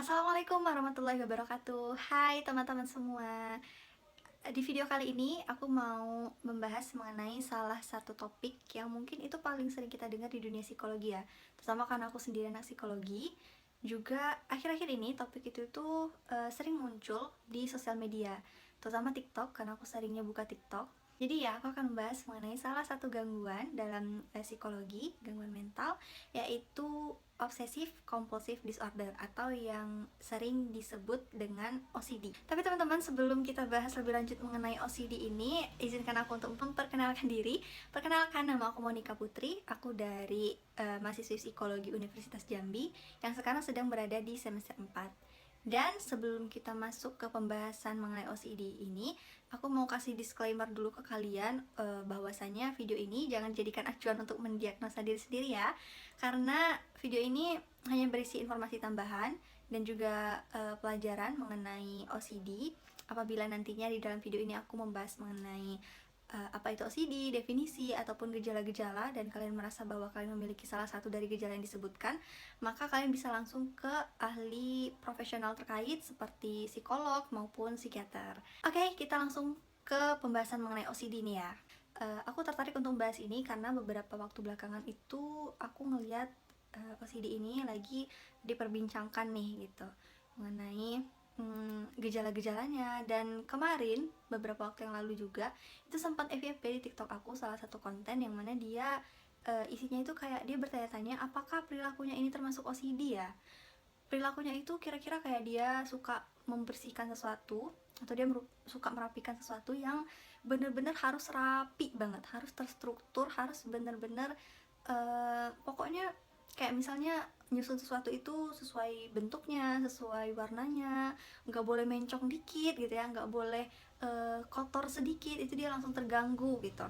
Assalamualaikum warahmatullahi wabarakatuh. Hai teman-teman semua. Di video kali ini aku mau membahas mengenai salah satu topik yang mungkin itu paling sering kita dengar di dunia psikologi ya. Terutama karena aku sendiri anak psikologi. Juga akhir-akhir ini topik itu tuh sering muncul di sosial media, terutama TikTok karena aku seringnya buka TikTok. Jadi ya, aku akan membahas mengenai salah satu gangguan dalam psikologi, gangguan mental, yaitu obsessive compulsive disorder atau yang sering disebut dengan OCD. Tapi teman-teman, sebelum kita bahas lebih lanjut mengenai OCD ini, izinkan aku untuk memperkenalkan diri. Perkenalkan, nama aku Monica Putri, aku dari mahasiswi psikologi Universitas Jambi yang sekarang sedang berada di semester 4. Dan sebelum kita masuk ke pembahasan mengenai OCD ini, aku mau kasih disclaimer dulu ke kalian bahwasanya video ini jangan jadikan acuan untuk mendiagnosa diri sendiri ya. Karena video ini hanya berisi informasi tambahan dan juga pelajaran mengenai OCD. Apabila nantinya di dalam video ini aku membahas mengenai apa itu OCD, definisi, ataupun gejala-gejala, dan kalian merasa bahwa kalian memiliki salah satu dari gejala yang disebutkan, maka kalian bisa langsung ke ahli profesional terkait seperti psikolog maupun psikiater. Oke, kita langsung ke pembahasan mengenai OCD nih ya. Aku tertarik untuk membahas ini karena beberapa waktu belakangan itu aku ngeliat OCD ini lagi diperbincangkan nih gitu, mengenai gejala-gejalanya. Dan kemarin beberapa waktu yang lalu juga itu sempat FYP di TikTok aku salah satu konten yang mana dia isinya itu kayak dia bertanya-tanya apakah perilakunya ini termasuk OCD ya. Perilakunya itu kira-kira kayak dia suka membersihkan sesuatu atau dia suka merapikan sesuatu yang bener-bener harus rapi banget, harus terstruktur, harus bener-bener pokoknya kayak misalnya nyusun sesuatu itu sesuai bentuknya, sesuai warnanya, nggak boleh mencong dikit gitu ya, nggak boleh kotor sedikit, itu dia langsung terganggu gitu.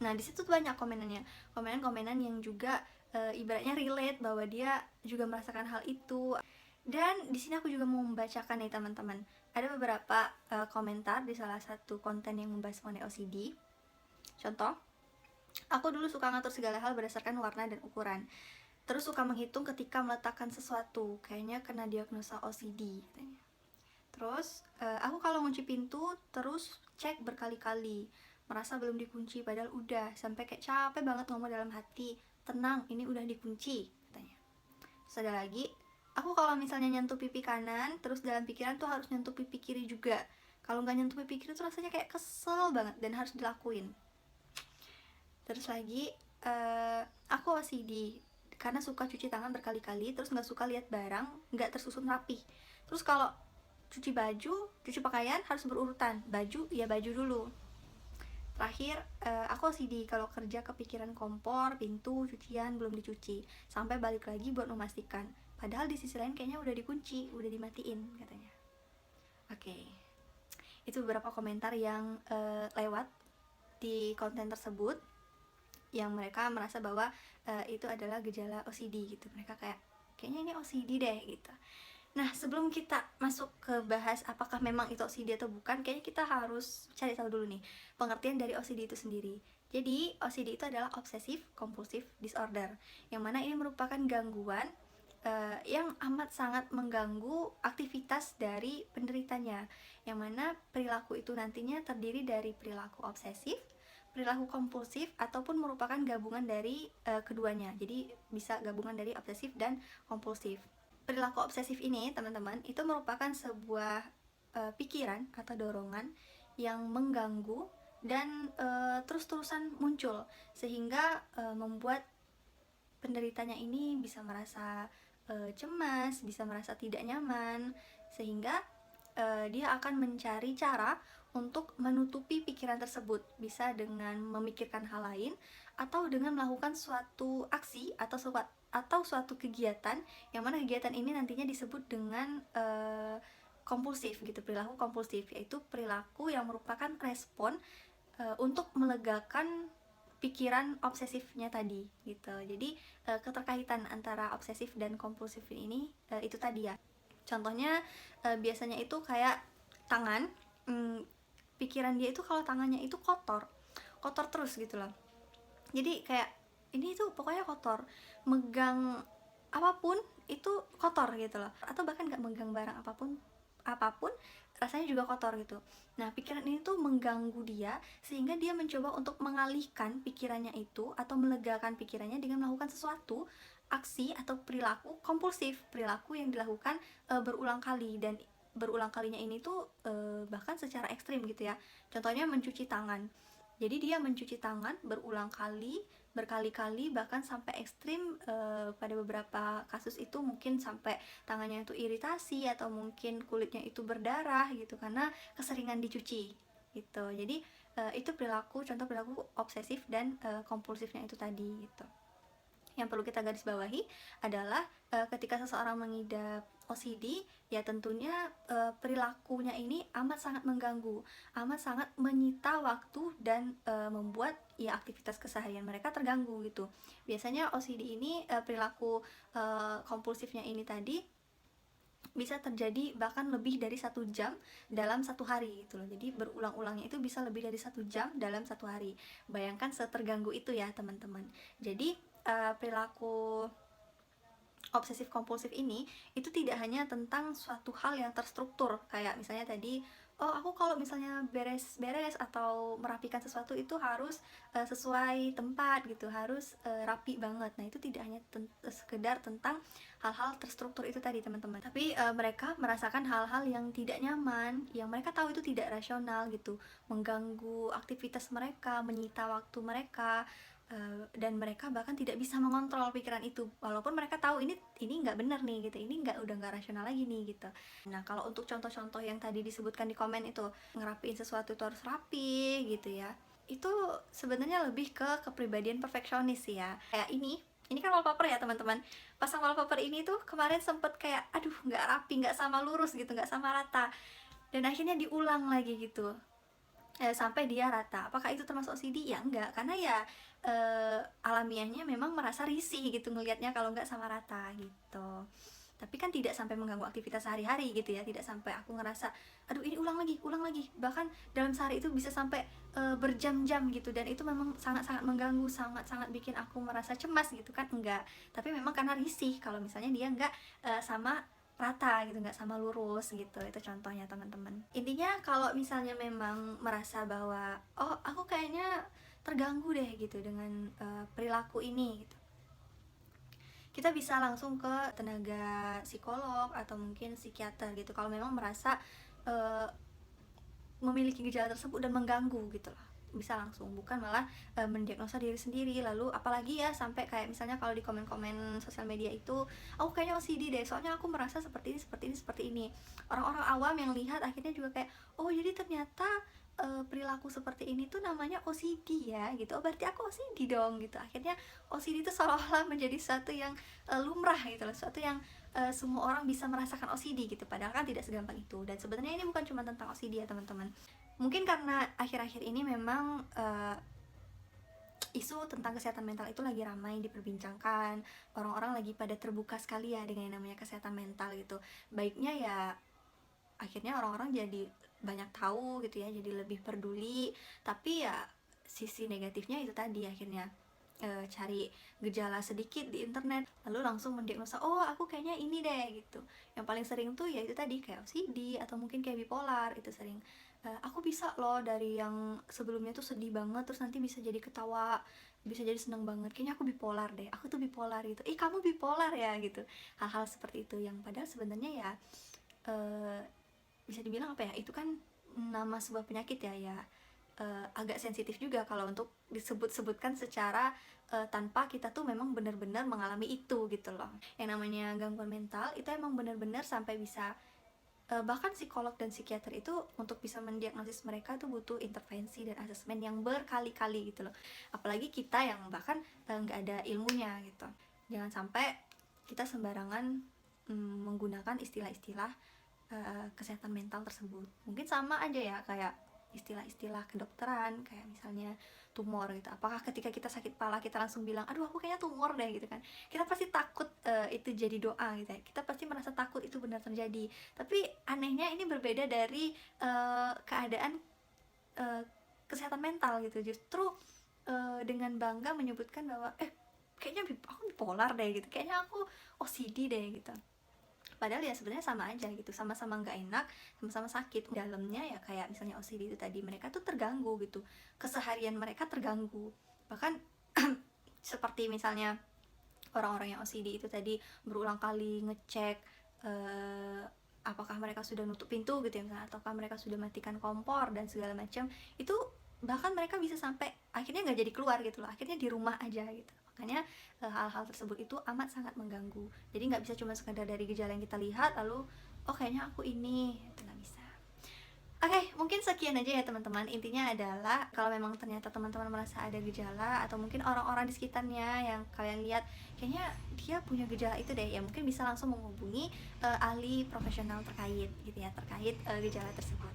Nah di situ banyak komenan yang juga ibaratnya relate bahwa dia juga merasakan hal itu. Dan di sini aku juga mau membacakan nih teman-teman, ada beberapa komentar di salah satu konten yang membahas mengenai OCD. Contoh, aku dulu suka ngatur segala hal berdasarkan warna dan ukuran. Terus suka menghitung ketika meletakkan sesuatu, kayaknya kena diagnosa OCD katanya. Terus aku kalau ngunci pintu terus cek berkali-kali, merasa belum dikunci padahal udah, sampai kayak capek banget ngomong dalam hati, tenang ini udah dikunci katanya. Terus ada lagi, aku kalau misalnya nyentuh pipi kanan terus dalam pikiran tuh harus nyentuh pipi kiri juga. Kalau nggak nyentuh pipi kiri tuh rasanya kayak kesel banget dan harus dilakuin. Terus lagi, aku OCD karena suka cuci tangan berkali-kali, terus nggak suka lihat barang nggak tersusun rapi. Terus kalau cuci baju, cuci pakaian harus berurutan, baju ya baju dulu. Terakhir, aku OCD kalau kerja kepikiran kompor, pintu, cucian belum dicuci, sampai balik lagi buat memastikan. Padahal di sisi lain kayaknya udah dikunci, udah dimatiin katanya. Oke, itu beberapa komentar yang lewat di konten tersebut, yang mereka merasa bahwa itu adalah gejala OCD gitu. Mereka kayaknya ini OCD deh gitu. Nah, sebelum kita masuk ke bahas apakah memang itu OCD atau bukan, kayaknya kita harus cari tahu dulu nih pengertian dari OCD itu sendiri. Jadi, OCD itu adalah Obsessive Compulsive Disorder, yang mana ini merupakan gangguan yang amat sangat mengganggu aktivitas dari penderitanya, yang mana perilaku itu nantinya terdiri dari perilaku obsesif, perilaku kompulsif, ataupun merupakan gabungan dari keduanya. Jadi bisa gabungan dari obsesif dan kompulsif. Perilaku obsesif ini teman-teman itu merupakan sebuah pikiran atau dorongan yang mengganggu dan terus-terusan muncul, sehingga membuat penderitanya ini bisa merasa cemas, bisa merasa tidak nyaman, sehingga dia akan mencari cara untuk menutupi pikiran tersebut, bisa dengan memikirkan hal lain atau dengan melakukan suatu aksi atau suatu kegiatan, yang mana kegiatan ini nantinya disebut dengan kompulsif gitu, perilaku kompulsif, yaitu perilaku yang merupakan respon untuk melegakan pikiran obsesifnya tadi gitu. Jadi keterkaitan antara obsesif dan kompulsif ini itu tadi ya. Contohnya biasanya itu kayak tangan, pikiran dia itu kalau tangannya itu kotor terus gitu loh. Jadi kayak ini tuh pokoknya kotor, megang apapun itu kotor gitu loh, atau bahkan nggak megang barang apapun rasanya juga kotor gitu. Nah, pikiran ini tuh mengganggu dia sehingga dia mencoba untuk mengalihkan pikirannya itu atau melegakan pikirannya dengan melakukan sesuatu aksi atau perilaku kompulsif, perilaku yang dilakukan berulang kali, dan berulang kalinya ini tuh bahkan secara ekstrim gitu ya. Contohnya mencuci tangan. Jadi dia mencuci tangan berulang kali, berkali-kali, bahkan sampai ekstrim. Pada beberapa kasus itu mungkin sampai tangannya itu iritasi atau mungkin kulitnya itu berdarah gitu karena keseringan dicuci gitu. Jadi itu contoh perilaku obsesif dan kompulsifnya itu tadi gitu. Yang perlu kita garis bawahi adalah ketika seseorang mengidap OCD, ya tentunya perilakunya ini amat sangat mengganggu, amat sangat menyita waktu, dan membuat ya aktivitas keseharian mereka terganggu gitu. Biasanya OCD ini perilaku kompulsifnya ini tadi bisa terjadi bahkan lebih dari 1 jam dalam 1 hari gitu loh. Jadi berulang-ulangnya itu bisa lebih dari 1 jam dalam 1 hari. Bayangkan seterganggu itu ya teman-teman. Jadi perilaku obsesif kompulsif ini itu tidak hanya tentang suatu hal yang terstruktur, kayak misalnya tadi, oh aku kalau misalnya beres-beres atau merapikan sesuatu itu harus sesuai tempat gitu, harus rapi banget. Nah, itu tidak hanya sekedar tentang hal-hal terstruktur itu tadi teman-teman, tapi mereka merasakan hal-hal yang tidak nyaman, yang mereka tahu itu tidak rasional gitu, mengganggu aktivitas mereka, menyita waktu mereka, dan mereka bahkan tidak bisa mengontrol pikiran itu, walaupun mereka tahu ini nggak benar nih gitu, ini udah nggak rasional lagi nih gitu. Nah, kalau untuk contoh-contoh yang tadi disebutkan di komen itu, ngerapiin sesuatu itu harus rapi gitu ya, itu sebenarnya lebih ke kepribadian perfeksionis sih ya. Kayak ini kan wallpaper ya teman-teman, pasang wallpaper ini tuh kemarin sempet kayak aduh nggak rapi, nggak sama lurus gitu, nggak sama rata, dan akhirnya diulang lagi gitu sampai dia rata. Apakah itu termasuk OCD? Ya enggak, karena ya alamiahnya memang merasa risih gitu ngelihatnya kalau nggak sama rata gitu. Tapi kan tidak sampai mengganggu aktivitas sehari-hari gitu ya, tidak sampai aku ngerasa aduh ini ulang lagi, bahkan dalam sehari itu bisa sampai berjam-jam gitu, dan itu memang sangat-sangat mengganggu, sangat-sangat bikin aku merasa cemas gitu kan, enggak. Tapi memang karena risih kalau misalnya dia nggak sama rata gitu, nggak sama lurus gitu. Itu contohnya teman-teman. Intinya kalau misalnya memang merasa bahwa oh aku kayaknya terganggu deh gitu dengan perilaku ini gitu, kita bisa langsung ke tenaga psikolog atau mungkin psikiater gitu kalau memang merasa uh, memiliki gejala tersebut dan mengganggu gitu loh. Bisa langsung, bukan malah mendiagnosa diri sendiri. Lalu apalagi ya sampai kayak misalnya kalau di komen-komen sosial media itu, aku kayaknya OCD deh soalnya aku merasa seperti ini. Orang-orang awam yang lihat akhirnya juga kayak, oh jadi ternyata perilaku seperti ini tuh namanya OCD ya gitu, oh berarti aku OCD dong gitu. Akhirnya OCD itu seolah-olah menjadi sesuatu yang lumrah gitu loh, sesuatu yang semua orang bisa merasakan OCD gitu, padahal kan tidak segampang itu. Dan sebenarnya ini bukan cuma tentang OCD ya teman-teman. Mungkin karena akhir-akhir ini memang isu tentang kesehatan mental itu lagi ramai diperbincangkan, orang-orang lagi pada terbuka sekali ya dengan yang namanya kesehatan mental gitu. Baiknya ya akhirnya orang-orang jadi banyak tahu gitu ya, jadi lebih peduli. Tapi ya sisi negatifnya itu tadi, akhirnya cari gejala sedikit di internet lalu langsung mendiagnosa, oh aku kayaknya ini deh gitu. Yang paling sering tuh ya itu tadi kayak OCD atau mungkin kayak bipolar, itu sering aku bisa loh dari yang sebelumnya tuh sedih banget terus nanti bisa jadi ketawa, bisa jadi seneng banget, kayaknya aku bipolar deh, aku tuh bipolar gitu. Kamu bipolar ya gitu. Hal-hal seperti itu yang padahal sebenarnya ya bisa dibilang apa ya, itu kan nama sebuah penyakit ya agak sensitif juga kalau untuk disebut-sebutkan secara tanpa kita tuh memang benar-benar mengalami itu gitu loh. Yang namanya gangguan mental itu emang benar-benar sampai bisa bahkan psikolog dan psikiater itu untuk bisa mendiagnosis mereka tuh butuh intervensi dan asesmen yang berkali-kali gitu loh. Apalagi kita yang bahkan nggak ada ilmunya gitu. Jangan sampai kita sembarangan menggunakan istilah-istilah kesehatan mental tersebut. Mungkin sama aja ya kayak istilah-istilah kedokteran, kayak misalnya tumor gitu. Apakah ketika kita sakit kepala kita langsung bilang aduh aku kayaknya tumor deh gitu kan. Kita pasti takut itu jadi doa gitu ya, kita pasti merasa takut itu benar terjadi. Tapi anehnya ini berbeda dari keadaan kesehatan mental gitu. Justru dengan bangga menyebutkan bahwa kayaknya aku bipolar deh gitu, kayaknya aku OCD deh gitu. Padahal ya sebenarnya sama aja gitu, sama-sama nggak enak, sama-sama sakit dalamnya. Ya kayak misalnya OCD itu tadi, mereka tuh terganggu gitu, keseharian mereka terganggu. Bahkan seperti misalnya orang-orang yang OCD itu tadi berulang kali ngecek apakah mereka sudah nutup pintu gitu ya misalnya, ataukah mereka sudah matikan kompor dan segala macam. Itu bahkan mereka bisa sampai akhirnya nggak jadi keluar gitu loh, akhirnya di rumah aja gitu. Makanya hal-hal tersebut itu amat sangat mengganggu. Jadi nggak bisa cuma sekedar dari gejala yang kita lihat lalu oh kayaknya aku ini, itu nggak bisa. Oke, mungkin sekian aja ya teman-teman. Intinya adalah kalau memang ternyata teman-teman merasa ada gejala, atau mungkin orang-orang di sekitarnya yang kalian lihat kayaknya dia punya gejala itu deh, ya mungkin bisa langsung menghubungi ahli profesional terkait gitu ya, terkait gejala tersebut.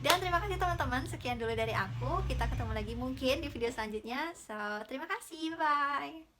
Dan terima kasih teman-teman, sekian dulu dari aku. Kita ketemu lagi mungkin di video selanjutnya. So, terima kasih, bye-bye.